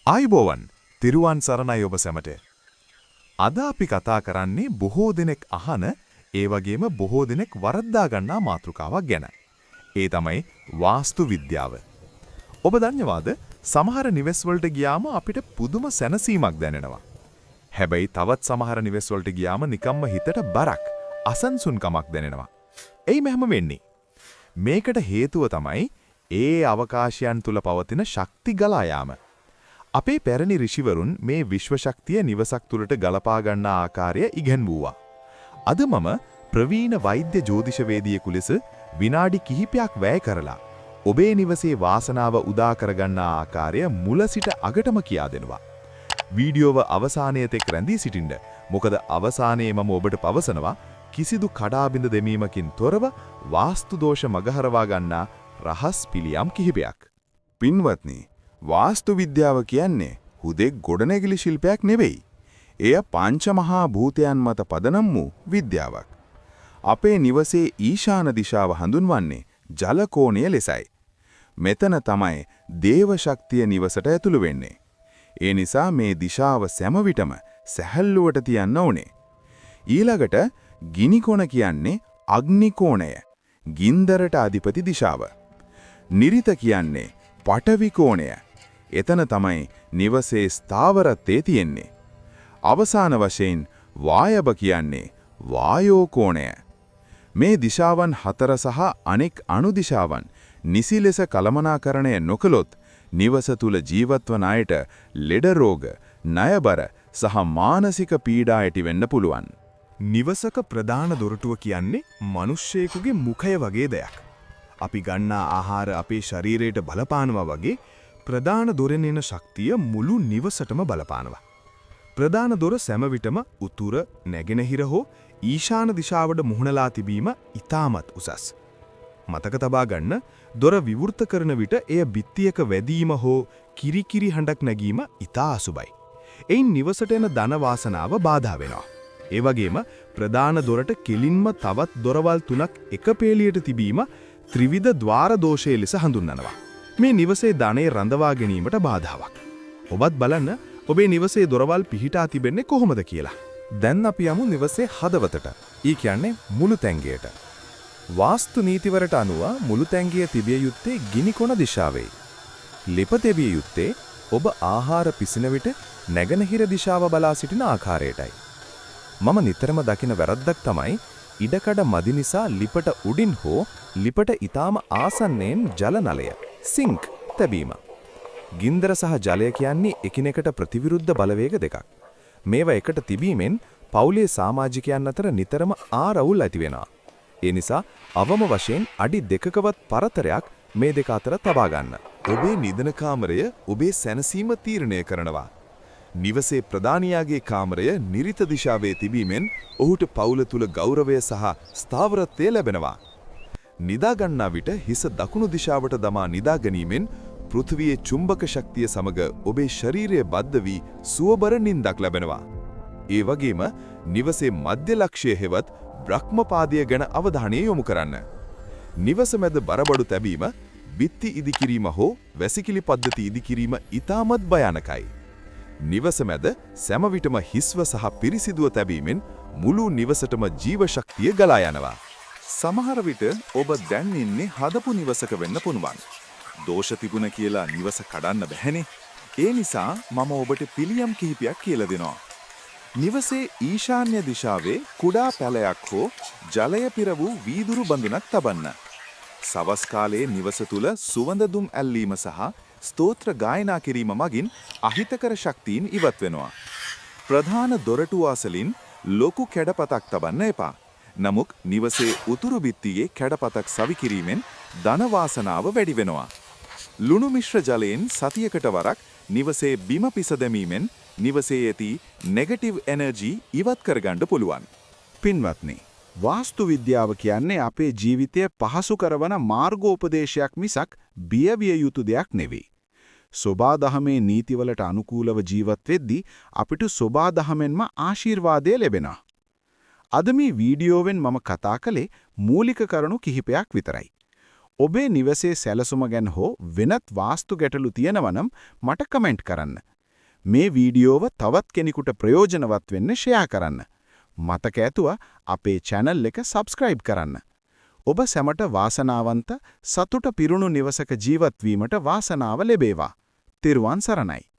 ආයුබෝවන් තිරුවන් සරණයි ඔබ සැමට. අද අපි කතා කරන්නේ බොහෝ දෙනෙක් අහන ඒ වගේම බොහෝ දෙනෙක් වරද්දා ගන්නා මාතෘකාවක් ගැන. ඒ තමයි වාස්තු විද්‍යාව. ඔබ දන්නවාද සමහර නිවෙස් වලට ගියාම අපිට පුදුම සැනසීමක් දැනෙනවා. හැබැයි තවත් සමහර නිවෙස් වලට ගියාම නිකම්ම හිතට බරක්, අසන්සුන්කමක් දැනෙනවා. එයි මෙහෙම වෙන්නේ. මේකට හේතුව තමයි ඒ අවකාශයන් තුල පවතින ශක්ති ගලා යාම. අපේ පැරණි ඍෂිවරුන් මේ විශ්ව ශක්තිය නිවසක් තුලට ගලපා ගන්න ආකාරය ඉගෙනුවා. අද මම ප්‍රවීණ වෛද්‍ය ජ්‍යොතිෂවේදියෙකු ලෙස විනාඩි කිහිපයක් වැය කරලා ඔබේ නිවසේ වාසනාව උදා කරගන්න ආකාරය මුල සිට අගටම කියා දෙනවා. වීඩියෝව අවසානයේ තෙක් රැඳී සිටින්න. මොකද අවසානයේ මම ඔබට පවසනවා කිසිදු කඩාබිඳ දෙමීමකින් තොරව වාස්තු දෝෂ මගහරවා ගන්නා රහස් පිළියම් කිහිපයක්. පින්වත්නි, වාස්තු විද්‍යාව කියන්නේ හුදෙක් ගොඩනැගිලි ශිල්පයක් නෙවෙයි. එය පංචමහා භූතයන් මත පදනම් වූ විද්‍යාවක්. අපේ නිවසේ ඊශාන දිශාව හඳුන්වන්නේ ජල කෝණය ලෙසයි. මෙතන තමයි දේව ශක්තිය නිවසට ඇතුළු වෙන්නේ. ඒ නිසා මේ දිශාව සෑම විටම සැහැල්ලුවට තියන්න ඕනේ. ඊළඟට ගිනි කොණ කියන්නේ අග්නි කෝණය, ගින්දරට අධිපති දිශාව. නිරිත කියන්නේ පඨවි කෝණය. එතන තමයි නිවසේ ස්ථාවරත්වයේ තියෙන්නේ. අවසාන වශයෙන් වායව කියන්නේ වායෝ කෝණය. මේ දිශාවන් හතර සහ අනෙක් අනු දිශාවන් නිසි ලෙස කළමනාකරණය නොකළොත් නිවස තුල ජීවත් වන අයට ලෙඩ රෝග, ණයබර සහ මානසික පීඩා ඇති වෙන්න පුළුවන්. නිවසක ප්‍රධාන දොරටුව කියන්නේ මිනිස්සෙකුගේ මුඛය වගේ දෙයක්. අපි ගන්නා ආහාර අපේ ශරීරයට බලපානවා වගේ ප්‍රධාන දොරෙන් එන ශක්තිය මුළු නිවසටම බලපානවා. ප්‍රධාන දොර සෑම විටම උතුර, නැගෙනහිර හෝ ඊශාන දිශාවට මුහුණලා තිබීම ඉතාමත් උසස්. මතක තබා ගන්න, දොර විවෘත කරන විට එය බිත්තියක වැදීම හෝ කිරිකිරි හඬක් නැගීම ඉතා අසුබයි. එයින් නිවසට එන ධන වාසනාව බාධා වෙනවා. ඒ වගේම ප්‍රධාන දොරට කෙලින්ම තවත් දොරවල් තුනක් එක පේලියට තිබීම ත්‍රිවිධ ద్వාර දෝෂය ලෙස හඳුන්වනවා. මේ නිවසේ ධනෙ රඳවා ගැනීමට බාධාවක්. ඔබත් බලන්න ඔබේ නිවසේ දොරවල් පිහිටා තිබෙන්නේ කොහොමද කියලා. දැන් අපි යමු නිවසේ හදවතට. ඊ කියන්නේ මුළු තැන්ගියට. වාස්තු නීතිවලට අනුව මුළු තැන්ගිය තිබිය යුත්තේ ගිනි කොණ දිශාවේ. ලිප තෙවිය යුත්තේ ඔබ ආහාර පිසින විට නැගෙනහිර දිශාව බලා සිටින ආකාරයටයි. මම නිතරම දකින වැරද්දක් තමයි ඉඩකඩ මදි නිසා ලිපට උඩින් හෝ ලිපට ඊටාම ආසන්නයෙන් ජල නලය සිංක් තැබීම. ගින්දර සහ ජලය කියන්නේ එකිනෙකට ප්‍රතිවිරුද්ධ බලවේග දෙකක්. මේවා එකට තිබීමෙන් පවුලේ සමාජිකයන් අතර නිතරම ආරවුල් ඇති වෙනවා. ඒ නිසා අවම වශයෙන් අඩි 2කවත් පරතරයක් මේ දෙක අතර තබා ගන්න. ඔබේ නිදන කාමරය ඔබේ සැනසීම තීරණය කරනවා. නිවසේ ප්‍රධානියාගේ කාමරය නිරිත දිශාවේ තිබීමෙන් ඔහුට පවුල තුල ගෞරවය සහ ස්ථාවරත්වය ලැබෙනවා. නිදා ගන්නා විට හිස දකුණු දිශාවට දමා නිදා ගැනීමෙන් පෘථිවියේ චුම්බක ශක්තිය සමග ඔබේ ශරීරය බද්ධ වී සුවබර නිින්දක් ලැබෙනවා. ඒ වගේම නිවසේ මධ්‍ය ලක්ෂ්‍ය හෙවත් බ්‍රහ්මපාදය ගැන අවධානය යොමු කරන්න. නිවස මැද බරබඩු තැබීම, බිත්ති ඉදිකිරීම හෝ වැසිකිලි පද්ධති ඉදිකිරීම ඉතාමත් භයානකයි. නිවස මැද සෑම විටම හිස්ව සහ පිරිසිදුව තැබීමෙන් මුළු නිවසටම ජීව ශක්තිය ගලා යනවා. සමහර විට ඔබ දැන් ඉන්නේ හදපු නිවසක වෙන්න පුළුවන්. දෝෂ තිබුණ කියලා නිවස කඩන්න බැහැනේ. ඒ නිසා මම ඔබට පිළියම් කිහිපයක් කියලා දෙනවා. නිවසේ ඊශාන්‍ය දිශාවේ කුඩා පැලයක් හෝ ජලය පිර වූ වීදුරු බඳුනක් තබන්න. සවස් කාලයේ නිවස තුල සුවඳ දුම් ඇල්ලීම සහ ස්තෝත්‍ර ගායනා කිරීම මගින් අහිතකර ශක්තියින් ඉවත් වෙනවා. ප්‍රධාන දොරටුව අසලින් ලොකු කැඩපතක් තබන්න එපා. නමුත් නිවසේ උතුරු බිත්තියේ කැඩපතක් සවි කිරීමෙන් ධන වාසනාව වැඩි වෙනවා. ලුණු මිශ්‍ර ජලයෙන් සතියකට වරක් නිවසේ බිම පිස දැමීමෙන් නිවසේ ඇති නෙගටිව් එනර්ජි ඉවත් කරගන්න පුළුවන්. පින්වත්නි, වාස්තු විද්‍යාව කියන්නේ අපේ ජීවිතය පහසු කරවන මාර්ගෝපදේශයක් මිසක් බියවිය යුතු දෙයක් නෙවෙයි. සෝබාදහමේ නීතිවලට අනුකූලව ජීවත් වෙද්දී අපිට සෝබාදහමෙන්ම ආශිර්වාදය ලැබෙනවා. අද මේ වීඩියෝවෙන් මම කතා කළේ මූලික කරුණු කිහිපයක් විතරයි. ඔබේ නිවසේ සැලසුම ගැන හෝ වෙනත් වාස්තු ගැටලු තියෙනවා නම් මට කමෙන්ට් කරන්න. මේ වීඩියෝව තවත් කෙනෙකුට ප්‍රයෝජනවත් වෙන්න ෂෙයා කරන්න. මතක ඇතුව අපේ channel එක subscribe කරන්න. ඔබ සැමට වාසනාවන්ත සතුට පිරුණු නිවසක ජීවත් වීමට වාසනාව ලැබේවා. තෙරුවන් සරණයි.